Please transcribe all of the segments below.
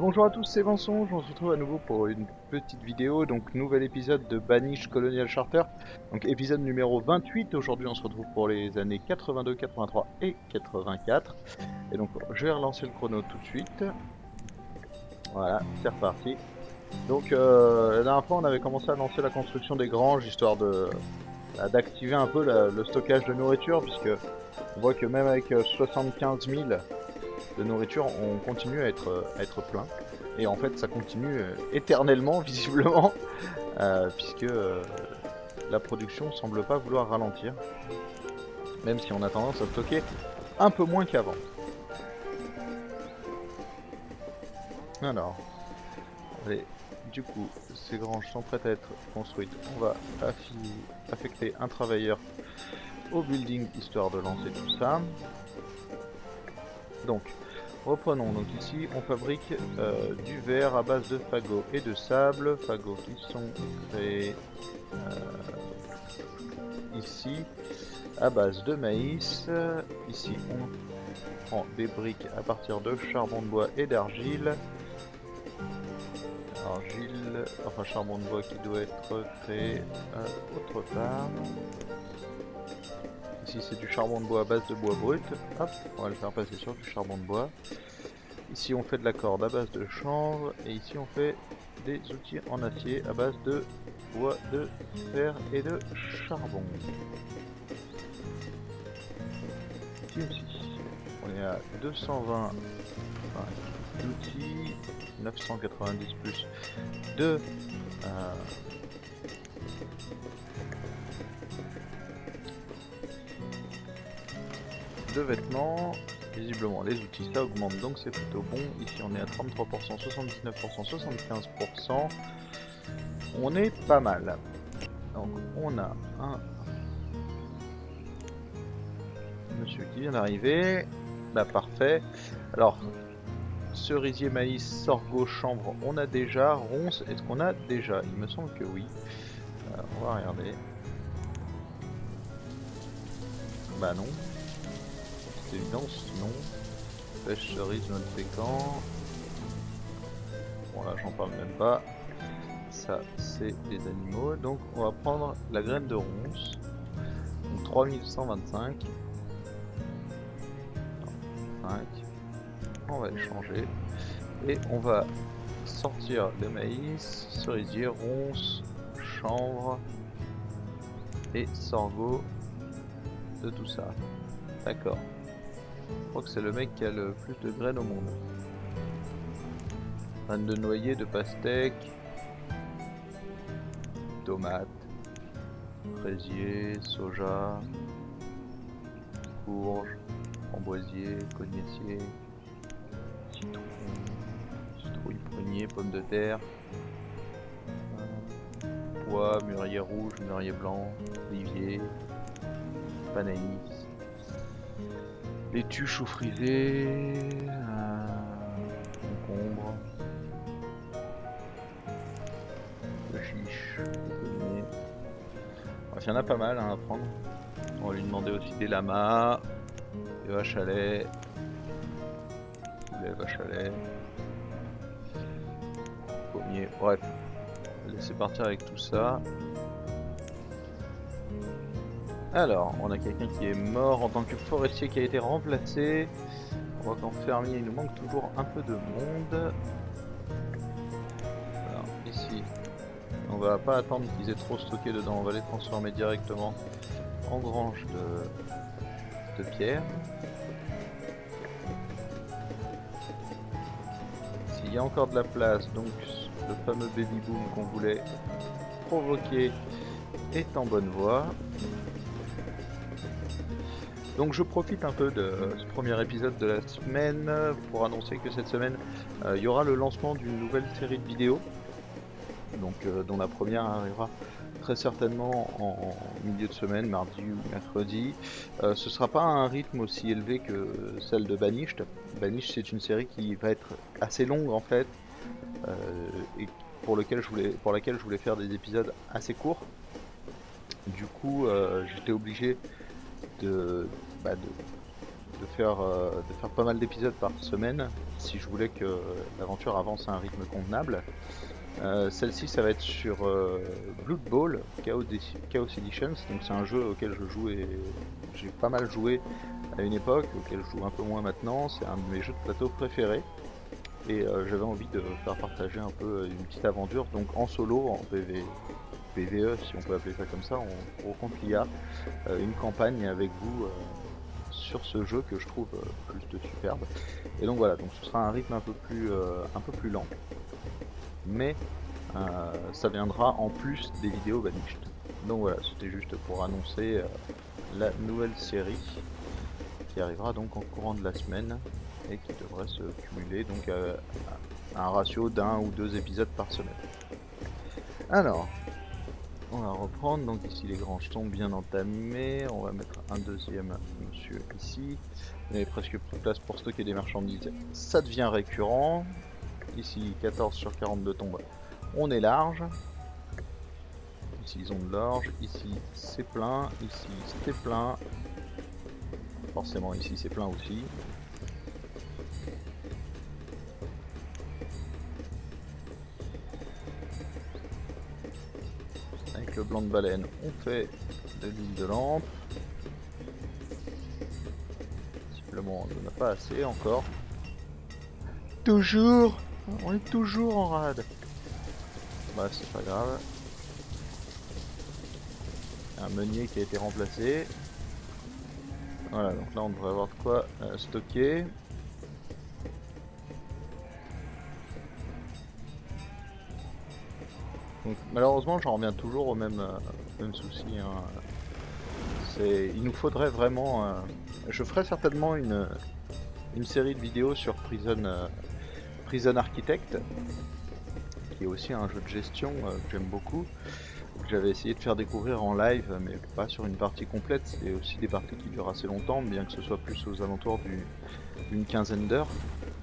Bonjour à tous, c'est Vincent, on se retrouve à nouveau pour une petite vidéo, donc nouvel épisode de Banished Colonial Charter, donc épisode numéro 28. Aujourd'hui on se retrouve pour les années 82, 83 et 84, et donc je vais relancer le chrono tout de suite. Voilà, c'est reparti. Donc la dernière fois on avait commencé à lancer la construction des granges, histoire d'activer un peu le stockage de nourriture, puisque on voit que même avec 75 000 de nourriture, on continue à être plein. Et en fait, ça continue éternellement, visiblement, puisque la production semble pas vouloir ralentir, même si on a tendance à stocker un peu moins qu'avant. Alors, allez, du coup, ces granges sont prêtes à être construites. On va affecter un travailleur au building, histoire de lancer tout ça. Donc, reprenons. Donc ici, on fabrique du verre à base de fagots et de sable. Fagots qui sont créés ici à base de maïs. Ici, on prend des briques à partir de charbon de bois et d'argile. Argile, enfin charbon de bois qui doit être créé autre part. Ici, c'est du charbon de bois à base de bois brut. Hop, on va le faire passer sur du charbon de bois. Ici on fait de la corde à base de chanvre et ici on fait des outils en acier à base de bois de fer et de charbon. Ici aussi, on est à 220 d'outils, 990 plus de vêtements. Visiblement les outils ça augmente, donc c'est plutôt bon. Ici on est à 33%, 79%, 75%. On est pas mal. Donc on a un monsieur qui vient d'arriver. Bah parfait. Alors, cerisier, maïs, sorgho, chanvre, on a déjà. Ronces, est-ce qu'on a déjà? Il me semble que oui. On va regarder. Bah non. C'est évident, sinon. Pêche, cerise, noix de pécan. Bon là j'en parle même pas. Ça c'est des animaux. Donc on va prendre la graine de ronce. Donc 3125. 5. On va échanger. Et on va sortir le maïs, cerisier, ronces, chanvre et sorgho de tout ça. D'accord. Je crois que c'est le mec qui a le plus de graines au monde. Graines de noyer, de pastèque, tomates, fraisier, soja, courge, framboisier, cognacier, citron, citrouille, prunier, pommes de terre, pois, mûrier rouge, mûrier blanc, olivier, panaïs, laitue, chou frisé, concombre, le chiche, le bref, il y en a pas mal hein, à prendre. On va lui demander aussi des lamas, des vaches à lait, poulet, vaches à lait, pommier, bref. On va laisser partir avec tout ça. Alors, on a quelqu'un qui est mort en tant que forestier qui a été remplacé. On voit qu'en fermier, il nous manque toujours un peu de monde. Alors, ici, on va pas attendre qu'ils aient trop stocké dedans. On va les transformer directement en grange de pierre. S'il y a encore de la place, donc le fameux baby boom qu'on voulait provoquer est en bonne voie. Donc je profite un peu de ce premier épisode de la semaine pour annoncer que cette semaine il y aura le lancement d'une nouvelle série de vidéos, donc dont la première arrivera très certainement en milieu de semaine, mardi ou mercredi. Ce sera pas un rythme aussi élevé que celle de Banished. Banished c'est une série qui va être assez longue en fait, et pour laquelle je voulais faire des épisodes assez courts. Du coup j'étais obligé de de faire pas mal d'épisodes par semaine si je voulais que l'aventure avance à un rythme convenable. Celle-ci, ça va être sur Blood Bowl Chaos Editions, donc c'est un jeu auquel je joue et j'ai pas mal joué à une époque, auquel je joue un peu moins maintenant. C'est un de mes jeux de plateau préférés et j'avais envie de faire partager un peu une petite aventure, donc en solo, en PVE si on peut appeler ça comme ça, on rencontre l'IA, une campagne avec vous sur ce jeu que je trouve juste superbe. Et donc voilà, donc ce sera un rythme un peu plus lent. Mais ça viendra en plus des vidéos Banished. Donc voilà, c'était juste pour annoncer la nouvelle série qui arrivera donc en courant de la semaine et qui devrait se cumuler donc à un ratio d'1 ou 2 épisodes par semaine. Alors, on va reprendre, donc ici les granges sont bien entamées, on va mettre un deuxième monsieur ici, il n'y avait presque plus de place pour stocker des marchandises, ça devient récurrent, ici 14 sur 42 tombes, on est large, ici ils ont de l'orge, ici c'est plein, ici c'est plein, forcément ici c'est plein aussi. Avec le blanc de baleine, on fait de l'huile de lampe. Visiblement, on n'en a pas assez encore. Toujours, on est toujours en rade. Bah, c'est pas grave. Un meunier qui a été remplacé. Voilà, donc là on devrait avoir de quoi stocker. Donc malheureusement j'en reviens toujours au même souci. Hein. Il nous faudrait vraiment... je ferai certainement une série de vidéos sur Prison Architect, qui est aussi un jeu de gestion que j'aime beaucoup. J'avais essayé de faire découvrir en live, mais pas sur une partie complète. C'est aussi des parties qui durent assez longtemps, bien que ce soit plus aux alentours d'une quinzaine d'heures,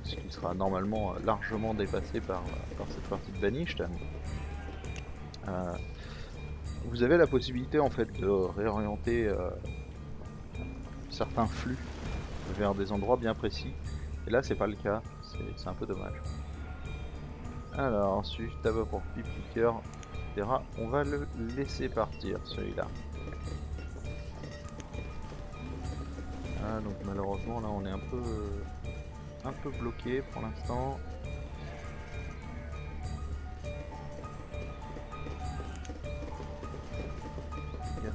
ce qui sera normalement largement dépassé par cette partie de Banished. Vous avez la possibilité en fait de réorienter certains flux vers des endroits bien précis, et là c'est pas le cas, c'est un peu dommage. Alors ensuite, tabac pour pipiqueur, etc. On va le laisser partir celui-là. Ah, donc malheureusement là on est un peu bloqué pour l'instant.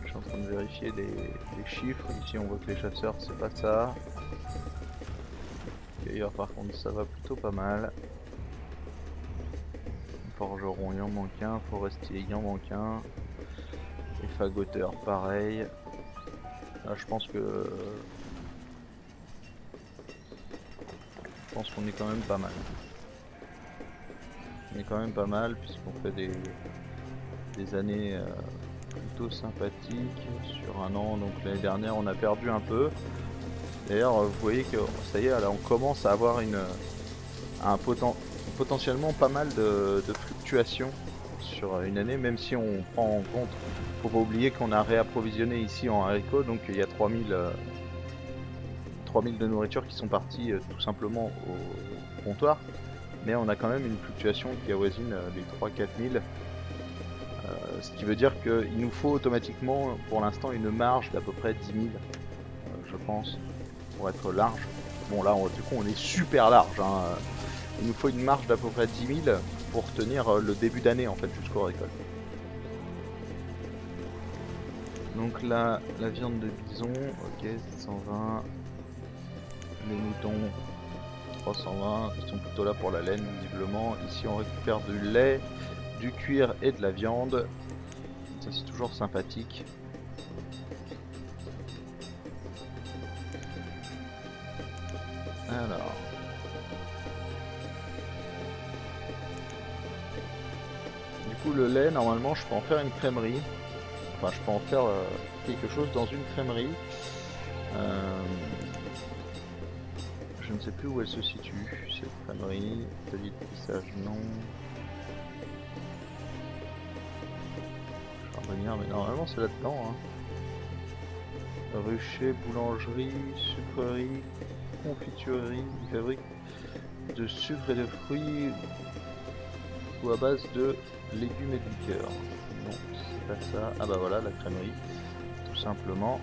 Je suis en train de vérifier les chiffres. Ici on voit que les chasseurs c'est pas ça. D'ailleurs par contre ça va plutôt pas mal. Forgeron il en manque un, forestier il en manque un. Et fagoteur pareil. Là je pense qu'on est quand même pas mal. On est quand même pas mal puisqu'on fait des années plutôt sympathiques sur un an. Donc l'année dernière on a perdu un peu. D'ailleurs vous voyez que ça y est, là on commence à avoir potentiellement pas mal de fluctuations sur une année, même si on prend en compte, faut pas oublier qu'on a réapprovisionné ici en haricots, donc il y a 3000 de nourriture qui sont partis tout simplement au comptoir, mais on a quand même une fluctuation qui avoisine les 3-4 000, ce qui veut dire qu'il nous faut automatiquement pour l'instant une marge d'à peu près 10 000, je pense, pour être large. Bon là du coup on est super large, hein. Il nous faut une marge d'à peu près 10 000 pour tenir le début d'année en fait jusqu'au récolte. Donc là, la viande de bison, ok, 720. Les moutons, 320. Ils sont plutôt là pour la laine visiblement. Ici on récupère du lait, du cuir et de la viande. Ça c'est toujours sympathique. Alors... Du coup le lait, normalement je peux en faire une crèmerie. Enfin je peux en faire quelque chose dans une crèmerie. Je ne sais plus où elle se situe, cette crèmerie. Atelier de tissage, non. Je vais revenir, mais normalement c'est là-dedans. Hein. rucher, boulangerie, sucrerie, confiturerie, qui fabrique de sucre et de fruits ou à base de légumes et de liqueurs. Non, c'est pas ça. Ah bah voilà, la crèmerie, tout simplement.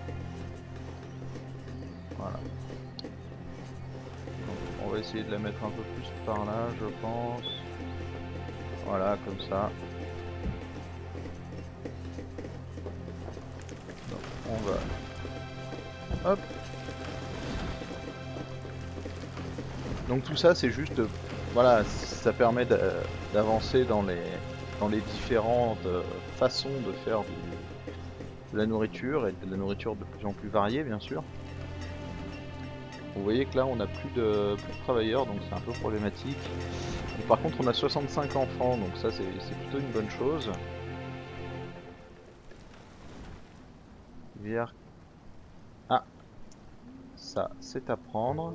Voilà. Donc, on va essayer de la mettre un peu plus par là, je pense. Voilà, comme ça. Donc, on va... Hop. Donc tout ça, c'est juste... Voilà, ça permet d'avancer dans les différentes façons de faire de la nourriture, et de la nourriture de plus en plus variée, bien sûr. Vous voyez que là, on n'a plus de travailleurs, donc c'est un peu problématique. Et par contre, on a 65 enfants, donc ça, c'est plutôt une bonne chose. Ah, ça, c'est à prendre.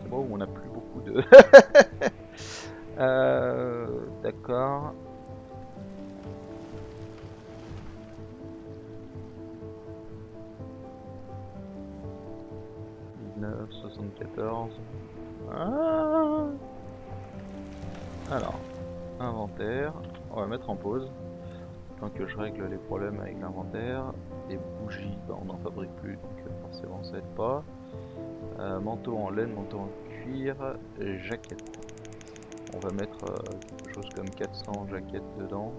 C'est bon, on n'a plus beaucoup de... D'accord. « 74. Ah. Alors, inventaire. On va mettre en pause. Tant que je règle les problèmes avec l'inventaire. Les bougies, bah, on n'en fabrique plus, donc forcément ça aide pas. Manteau en laine, manteau en cuir, jaquette. On va mettre quelque chose comme 400 jaquettes dedans.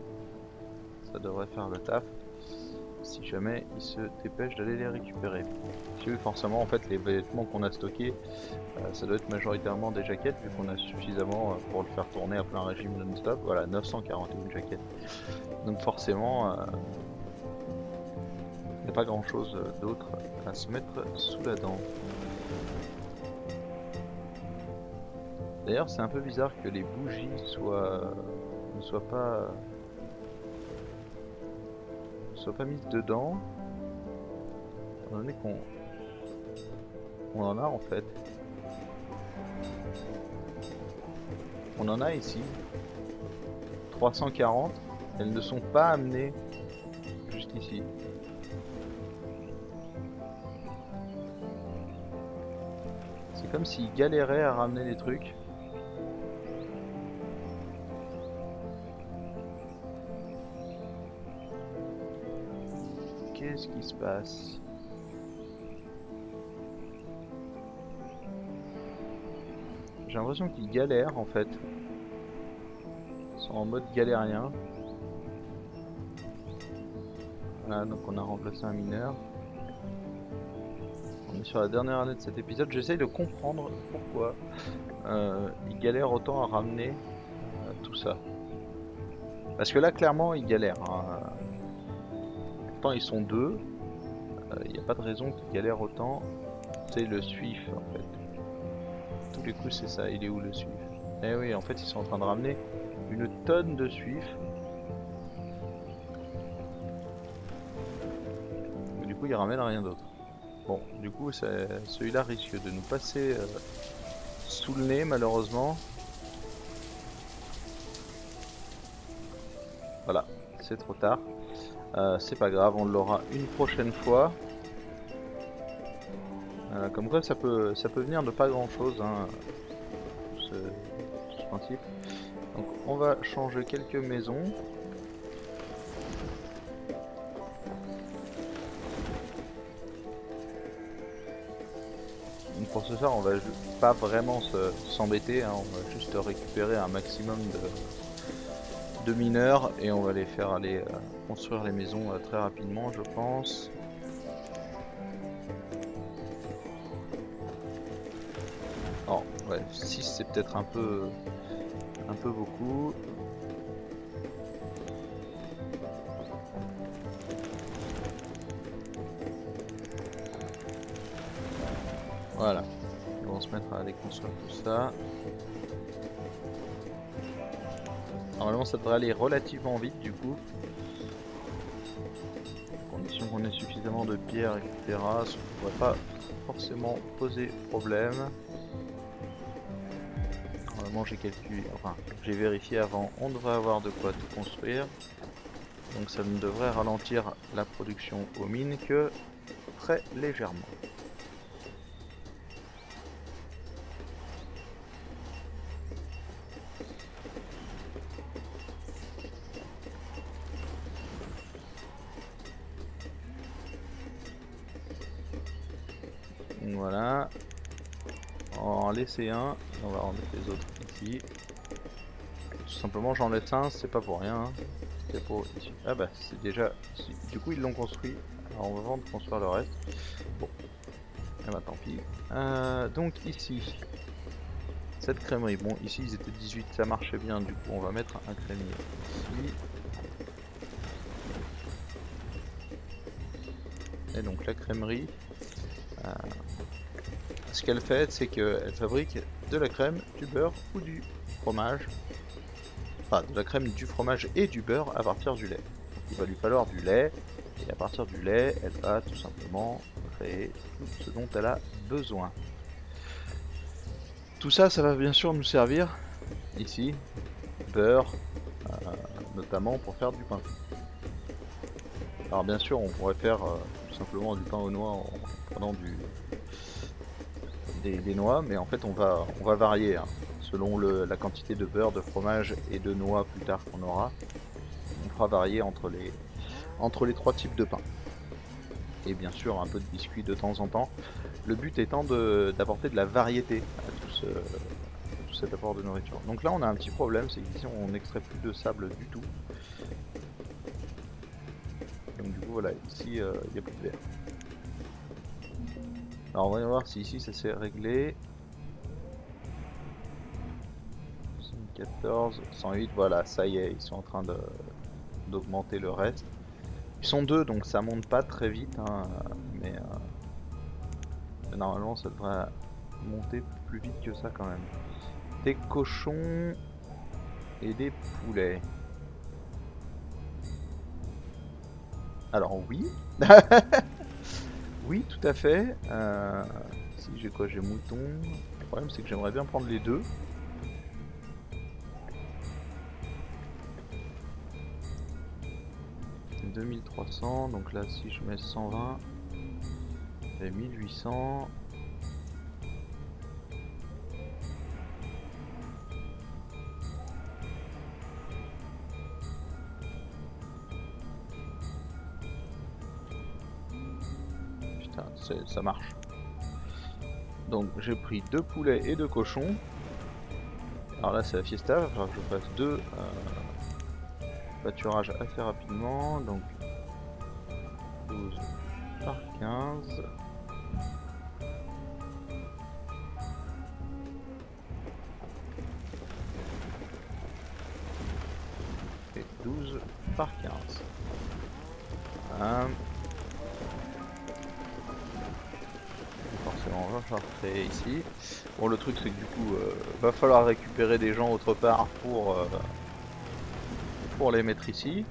Ça devrait faire le taf. Si jamais il se dépêche d'aller les récupérer. Parce que forcément, en fait, les vêtements qu'on a stockés, ça doit être majoritairement des jaquettes, vu qu'on a suffisamment pour le faire tourner à plein régime non-stop. Voilà, 941 jaquettes. Donc forcément, il n'y a pas grand chose d'autre à se mettre sous la dent. D'ailleurs, c'est un peu bizarre que les bougies ne soient pas mises dedans. Étant donné qu'on en a en fait. On en a ici 340. Elles ne sont pas amenées jusqu'ici. C'est comme s'ils galéraient à ramener les trucs. Qu'est-ce qui se passe? J'ai l'impression qu'ils galèrent en fait. Ils sont en mode galérien. Voilà, donc on a remplacé un mineur. On est sur la dernière année de cet épisode. J'essaye de comprendre pourquoi ils galèrent autant à ramener tout ça. Parce que là, clairement, ils galèrent. Hein. Pourtant, ils sont deux. Il n'y a pas de raison qu'ils galèrent autant. C'est le suif en fait. Tous les coups, c'est ça. Il est où le suif? Eh oui, en fait, ils sont en train de ramener une tonne de suif. Mais du coup, ils ramènent rien d'autre. Bon, du coup, celui-là risque de nous passer sous le nez, malheureusement. Voilà, c'est trop tard. C'est pas grave, on l'aura une prochaine fois. Comme quoi, ça peut venir de pas grand-chose, hein, ce principe. Donc, on va changer quelques maisons. Pour ce faire, on va pas vraiment s'embêter, hein, on va juste récupérer un maximum de mineurs et on va les faire aller construire les maisons très rapidement, je pense. Oh, ouais, 6 c'est peut-être un peu beaucoup. Voilà, ils vont se mettre à aller construire tout ça. Normalement ça devrait aller relativement vite du coup. À condition qu'on ait suffisamment de pierres, etc. Ça ne devrait pas forcément poser problème. Normalement j'ai calculé, enfin j'ai vérifié avant, on devrait avoir de quoi tout construire. Donc ça ne devrait ralentir la production aux mines que très légèrement. Voilà. On va en laisser un. On va remettre les autres ici. Tout simplement j'en laisse un, c'est pas pour rien. Hein. C'est pour ici. Ah bah c'est déjà... Du coup ils l'ont construit. Alors on va vendre construire le reste. Bon. Ah bah tant pis. Donc ici. Cette crèmerie. Bon ici ils étaient 18, ça marchait bien. Du coup on va mettre un crémier ici. Et donc la crèmerie. Ce qu'elle fait, c'est qu'elle fabrique de la crème, du beurre ou du fromage. Enfin, de la crème, du fromage et du beurre à partir du lait. Donc, il va lui falloir du lait, et à partir du lait, elle va tout simplement créer tout ce dont elle a besoin. Tout ça, ça va bien sûr nous servir, ici, beurre, notamment pour faire du pain. Alors bien sûr, on pourrait faire tout simplement du pain aux noix en prenant des noix, mais en fait on va varier hein, selon la quantité de beurre, de fromage et de noix plus tard qu'on aura. On fera varier entre les trois types de pain. Et bien sûr un peu de biscuit de temps en temps. Le but étant d'apporter de la variété à tout cet apport de nourriture. Donc là on a un petit problème, c'est qu'ici on n'extrait plus de sable du tout. Donc du coup voilà, ici il n'y a plus de verre. Alors on va voir si ici ça s'est réglé. 114, 108, voilà, ça y est, ils sont en train d'augmenter le reste. Ils sont deux, donc ça monte pas très vite, hein, mais normalement ça devrait monter plus vite que ça quand même. Des cochons et des poulets. Alors oui, oui tout à fait. Si j'ai quoi, j'ai mouton. Le problème c'est que j'aimerais bien prendre les deux. « 2300, donc là si je mets 120, et 1800. Putain, ça marche. Donc j'ai pris 2 poulets et 2 cochons. Alors là c'est la fiesta, il va falloir que je fasse 2 pâturages assez rapidement. Donc 12 par 15. Et 12 par 15. Voilà. Forcément on va falloir créer ici. Bon le truc c'est que du coup va falloir récupérer des gens autre part pour les mettre ici.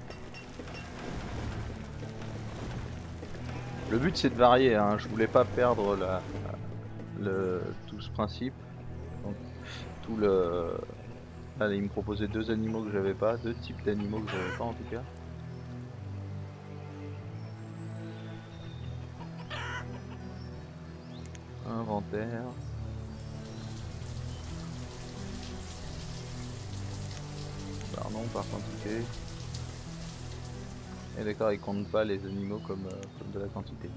Le but c'est de varier, hein. Je voulais pas perdre tout ce principe. Donc, tout le... Là il me proposait 2 animaux que j'avais pas, 2 types d'animaux que j'avais pas en tout cas. Inventaire. Pardon, par quantité. Et d'accord, il compte pas les animaux comme de la quantité.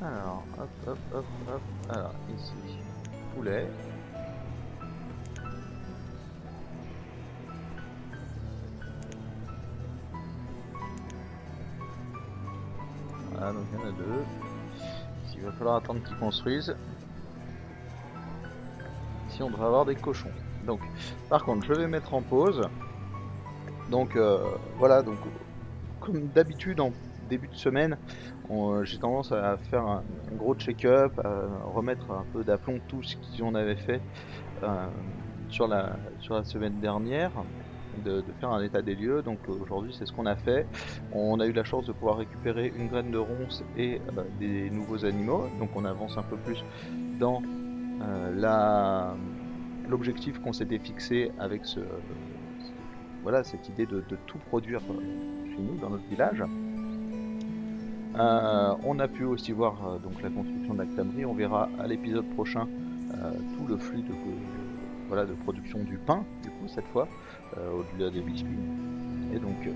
Alors, hop, hop, hop, hop. Alors, ici, poulet. Voilà, donc il y en a 2. Il va falloir attendre qu'ils construisent. Ici, on devrait avoir des cochons. Donc, par contre, je vais mettre en pause. Donc, voilà, donc, comme d'habitude, en début de semaine, j'ai tendance à faire un gros check-up, à remettre un peu d'aplomb tout ce qu'on avait fait sur la semaine dernière, de faire un état des lieux. Donc aujourd'hui c'est ce qu'on a fait. On a eu la chance de pouvoir récupérer une graine de ronce et des nouveaux animaux, donc on avance un peu plus dans l'objectif qu'on s'était fixé avec voilà, cette idée de tout produire chez nous, dans notre village. On a pu aussi voir donc la construction de la crèmerie. On verra à l'épisode prochain tout le flux de, voilà, de production du pain, du coup, cette fois, au-delà des biscuits. Et donc,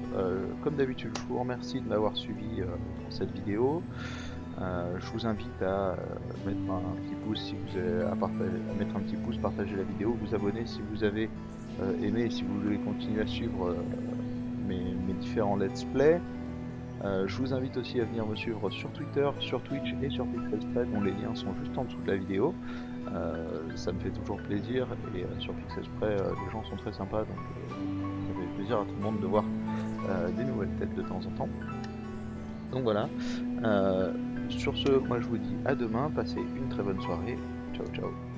comme d'habitude, je vous remercie de m'avoir suivi pour cette vidéo. Je vous invite à mettre un petit pouce si vous avez, à mettre un petit pouce, partager la vidéo, vous abonner si vous avez aimé et si vous voulez continuer à suivre mes différents let's play. Je vous invite aussi à venir me suivre sur Twitter, sur Twitch et sur Pixelspray, dont les liens sont juste en dessous de la vidéo. Ça me fait toujours plaisir et sur Pixelspray, les gens sont très sympas, donc ça fait plaisir à tout le monde de voir des nouvelles têtes de temps en temps. Donc voilà. Sur ce, moi je vous dis à demain, passez une très bonne soirée. Ciao ciao.